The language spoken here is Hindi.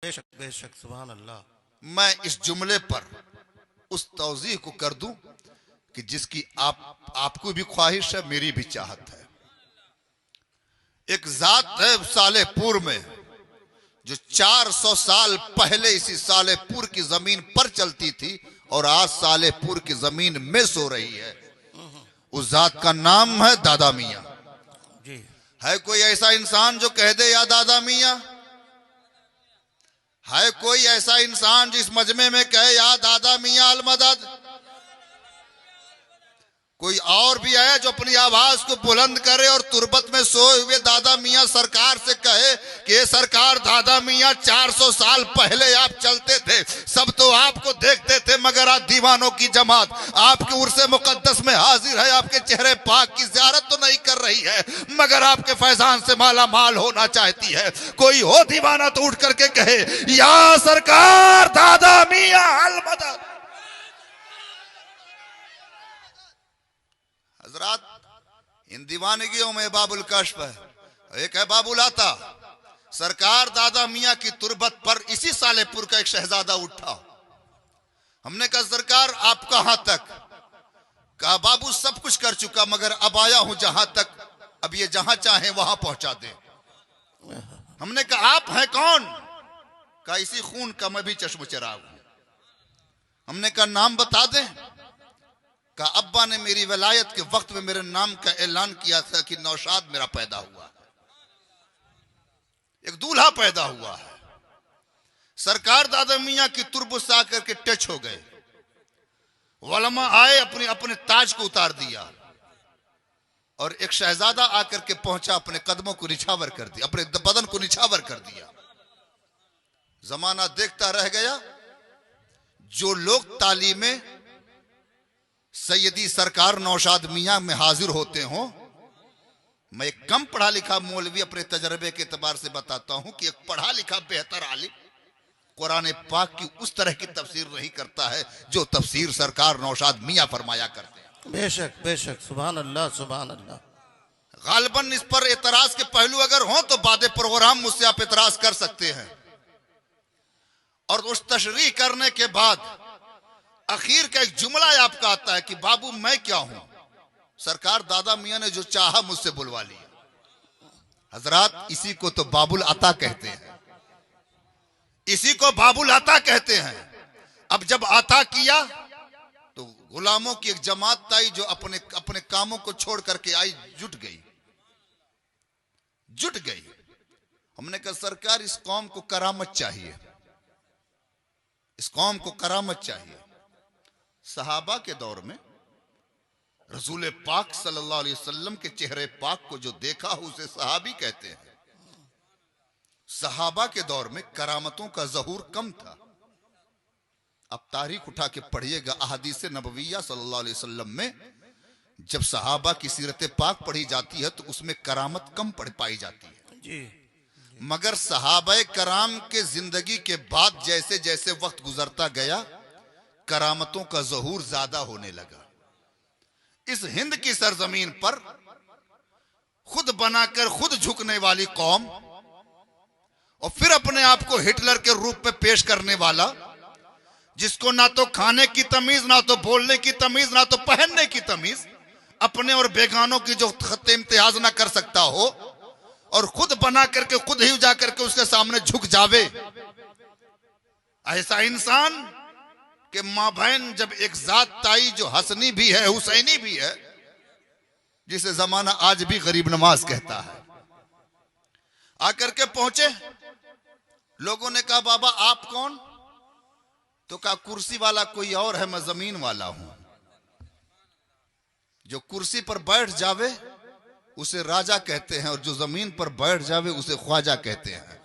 बेशक बेशक सुभान अल्लाह। मैं इस जुमले पर उस तौजीह को कर दूं कि जिसकी आपको भी ख्वाहिश है, मेरी भी चाहत है। एक जात है सालेपुर में जो 400 साल पहले इसी सालेपुर की जमीन पर चलती थी और आज सालेपुर की जमीन में सो रही है। उस जात का नाम है दादा मियां। जी। है कोई ऐसा इंसान जो कह दे या दादा मियां? है कोई ऐसा इंसान जो इस मजमे में कहे या दादा मियां अल मदद? कोई और भी है जो अपनी आवाज को बुलंद करे और तुरबत में सोए हुए दादा मियां सरकार से कहे कि ये सरकार, दादा मियां 400 साल पहले आप चलते थे, सब तो आपको देखते थे, मगर आज दीवानों की जमात आपके उर्से मुकद्दस में हाजिर है, आपके चेहरे पाक की ज़ियारत तो नहीं कर रही है, मगर आपके फैजान से माला माल होना चाहती है। कोई हो दीवाना तो उठ करके कहे या सरकार, दादा मियां अल मदद। हजरात, इन दीवानगियों में बाबुल कश्फ है, एक है बाबुल आता। सरकार दादा मियां की तुरबत पर इसी सालेपुर का एक शहजादा उठा। हमने कहा सरकार आप कहां तक? कहा बाबू सब कुछ कर चुका, मगर अब आया हूं जहां तक, अब ये जहां चाहे वहां पहुंचा दे। हमने कहा आप हैं कौन? कहा इसी खून का मैं भी चश्म चिराग हूं। हमने कहा नाम बता दें? का अब्बा ने मेरी वलायत के वक्त में मेरे नाम का ऐलान किया था कि नौशाद मेरा पैदा हुआ है, एक दूल्हा पैदा हुआ है। सरकार दादा मियां की तुरबुत से आकर के टच हो गए। वलमा आए, अपने अपने ताज को उतार दिया और एक शहजादा आकर के पहुंचा, अपने कदमों को निछावर कर दिया, अपने बदन को निछावर कर दिया। जमाना देखता रह गया। जो लोग तालीमें सैयदी सरकार नौशाद मियां में हाजिर होते हो, मैं एक कम पढ़ा लिखा मौलवी अपने तजर्बे के एतबार से बताता हूं कि एक पढ़ा लिखा बेहतर आलिम कुरान पाक की उस तरह की तफसीर नहीं करता है जो तफसीर सरकार नौशाद मियां फरमाया करते हैं। बेशक बेशक सुभान अल्लाह सुभान अल्लाह। गालिबन इस पर एतराज के पहलू अगर हो तो बाद प्रोग्राम मुझसे आप एतराज कर सकते हैं, और उस तशरीह करने के बाद आखिर का एक जुमला आपका आता है कि बाबू मैं क्या हूं? सरकार दादा मियां ने जो चाहा मुझसे बुलवा लिया। हजरात, इसी को तो बाबुल अता कहते हैं, इसी को बाबुल अता कहते हैं। अब जब अता किया तो गुलामों की एक जमात आई जो अपने अपने कामों को छोड़ करके आई, जुट गई। हमने कहा सरकार इस कौम को करामत चाहिए, इस कौम को करामत चाहिए। सहाबा के दौर में रसूल पाक सल्लल्लाहु अलैहि वसल्लम के चेहरे पाक को जो देखा उसे सहाबी कहते हैं। सहाबा के दौर में करामतों का ज़हूर कम था। अब तारीख उठा के पढ़िएगा, अहादीस नबविया सल्लल्लाहु अलैहि वसल्लम में जब सहाबा की सीरत पाक पढ़ी जाती है तो उसमें करामत कम पाई जाती है जी। मगर सहाबा कराम के जिंदगी के बाद जैसे जैसे वक्त गुजरता गया, करामतों का ज़हूर ज्यादा होने लगा। इस हिंद की सरजमीन पर खुद बनाकर खुद झुकने वाली कौम और फिर अपने आप को हिटलर के रूप में पेश करने वाला, जिसको ना तो खाने की तमीज, ना तो बोलने की तमीज, ना तो पहनने की तमीज, अपने और बेगानों की जो खत इम्तियाज ना कर सकता हो, और खुद बना करके खुद ही जा करके उसके सामने झुक जावे, ऐसा इंसान कि मां बहन जब एक जात ताई जो हसनी भी है हुसैनी भी है, जिसे जमाना आज भी गरीब नवाज कहता है, आकर के पहुंचे। लोगों ने कहा बाबा आप कौन? तो कहा कुर्सी वाला कोई और है, मैं जमीन वाला हूं। जो कुर्सी पर बैठ जावे उसे राजा कहते हैं और जो जमीन पर बैठ जावे उसे ख्वाजा कहते हैं।